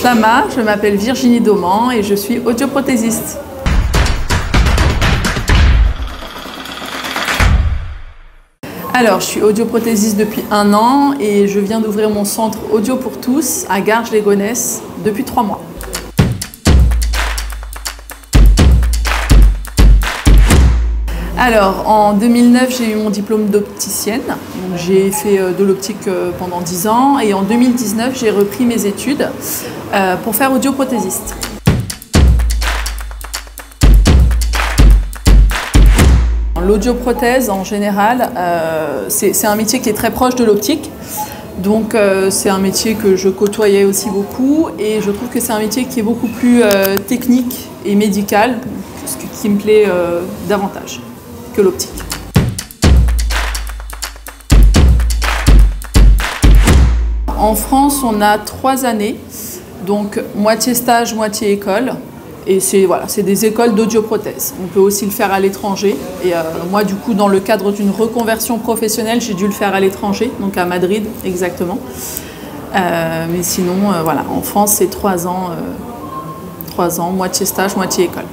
Slama, je m'appelle Virginie Dauman et je suis audioprothésiste. Alors, je suis audioprothésiste depuis 1 an et je viens d'ouvrir mon centre Audio pour tous à Garges-les-Gonesse depuis 3 mois. Alors, en 2009, j'ai eu mon diplôme d'opticienne. J'ai fait de l'optique pendant 10 ans et en 2019, j'ai repris mes études pour faire audioprothésiste. L'audioprothèse, en général, c'est un métier qui est très proche de l'optique. Donc, c'est un métier que je côtoyais aussi beaucoup et je trouve que c'est un métier qui est beaucoup plus technique et médical, ce qui me plaît davantage que l'optique. En France, on a 3 années, donc moitié stage, moitié école. Et c'est des écoles d'audioprothèse. On peut aussi le faire à l'étranger. Et moi, du coup, dans le cadre d'une reconversion professionnelle, j'ai dû le faire à l'étranger, donc à Madrid exactement. Mais sinon, voilà, en France, c'est 3 ans, moitié stage, moitié école.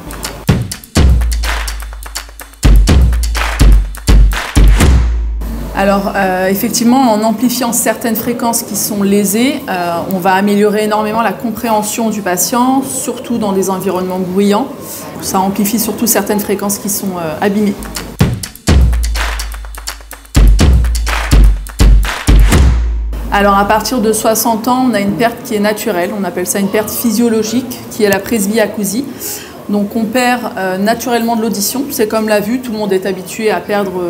Alors, effectivement, en amplifiant certaines fréquences qui sont lésées, on va améliorer énormément la compréhension du patient, surtout dans des environnements bruyants. Ça amplifie surtout certaines fréquences qui sont abîmées. Alors, à partir de 60 ans, on a une perte qui est naturelle. On appelle ça une perte physiologique, qui est la presbyacousie. Donc on perd naturellement de l'audition, c'est comme la vue, tout le monde est habitué à perdre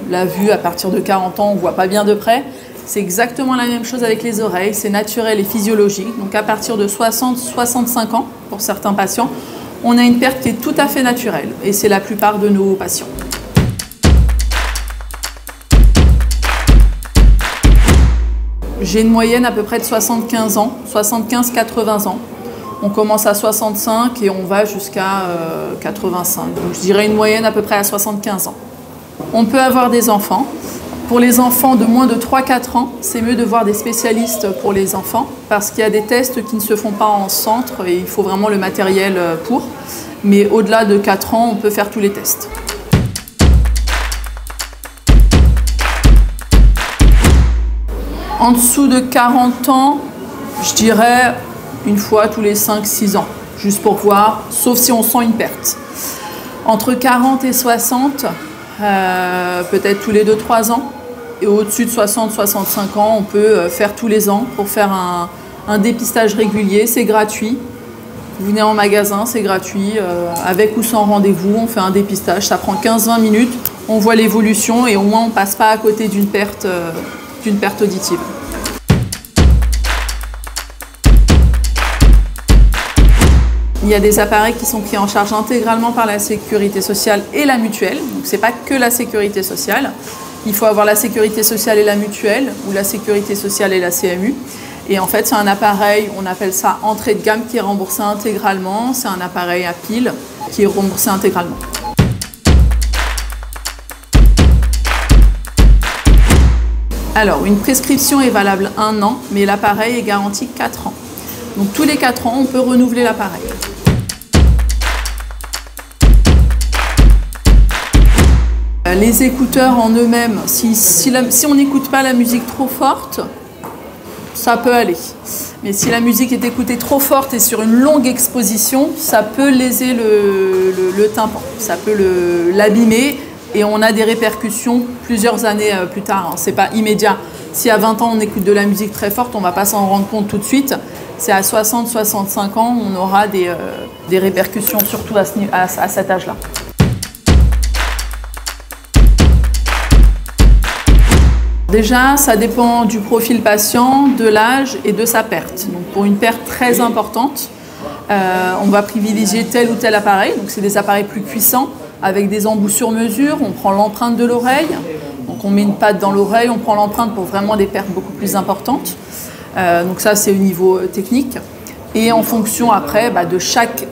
la vue à partir de 40 ans, on ne voit pas bien de près. C'est exactement la même chose avec les oreilles, c'est naturel et physiologique. Donc à partir de 60-65 ans, pour certains patients, on a une perte qui est tout à fait naturelle et c'est la plupart de nos patients. J'ai une moyenne à peu près de 75 ans, 75-80 ans. On commence à 65 et on va jusqu'à 85. Donc je dirais une moyenne à peu près à 75 ans. On peut avoir des enfants. Pour les enfants de moins de 3-4 ans, c'est mieux de voir des spécialistes pour les enfants parce qu'il y a des tests qui ne se font pas en centre et il faut vraiment le matériel pour. Mais au-delà de 4 ans, on peut faire tous les tests. En dessous de 40 ans, je dirais 1 fois tous les 5-6 ans, juste pour voir, sauf si on sent une perte. Entre 40 et 60, peut-être tous les 2-3 ans. Et au-dessus de 60-65 ans, on peut faire tous les ans pour faire un dépistage régulier, c'est gratuit. Vous venez en magasin, c'est gratuit, avec ou sans rendez-vous, on fait un dépistage, ça prend 15-20 minutes, on voit l'évolution et au moins on ne passe pas à côté d'une perte auditive. Il y a des appareils qui sont pris en charge intégralement par la sécurité sociale et la mutuelle. Donc ce n'est pas que la sécurité sociale. Il faut avoir la sécurité sociale et la mutuelle, ou la sécurité sociale et la CMU. Et en fait, c'est un appareil, on appelle ça entrée de gamme, qui est remboursé intégralement. C'est un appareil à pile qui est remboursé intégralement. Alors, une prescription est valable 1 an, mais l'appareil est garanti 4 ans. Donc tous les 4 ans, on peut renouveler l'appareil. Les écouteurs en eux-mêmes, si on n'écoute pas la musique trop forte, ça peut aller. Mais si la musique est écoutée trop forte et sur une longue exposition, ça peut léser le tympan, ça peut l'abîmer et on a des répercussions plusieurs années plus tard. Hein. Ce n'est pas immédiat. Si à 20 ans on écoute de la musique très forte, on ne va pas s'en rendre compte tout de suite. C'est à 60-65 ans on aura des répercussions, surtout à cet âge-là. Déjà, ça dépend du profil patient, de l'âge et de sa perte. Donc, pour une perte très importante, on va privilégier tel ou tel appareil. Donc, c'est des appareils plus puissants avec des embouts sur mesure. On prend l'empreinte de l'oreille. Donc, on met une patte dans l'oreille, on prend l'empreinte pour vraiment des pertes beaucoup plus importantes. Donc, ça, c'est au niveau technique. Et en fonction après de chaque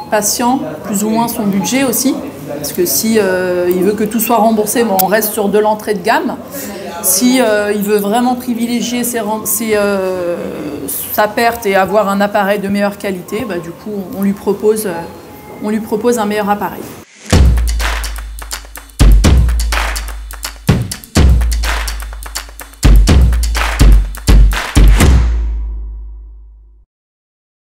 patient, plus ou moins son budget aussi. Parce que si il veut que tout soit remboursé, on reste sur de l'entrée de gamme. Si il veut vraiment privilégier sa perte et avoir un appareil de meilleure qualité, bah, du coup, on lui propose un meilleur appareil.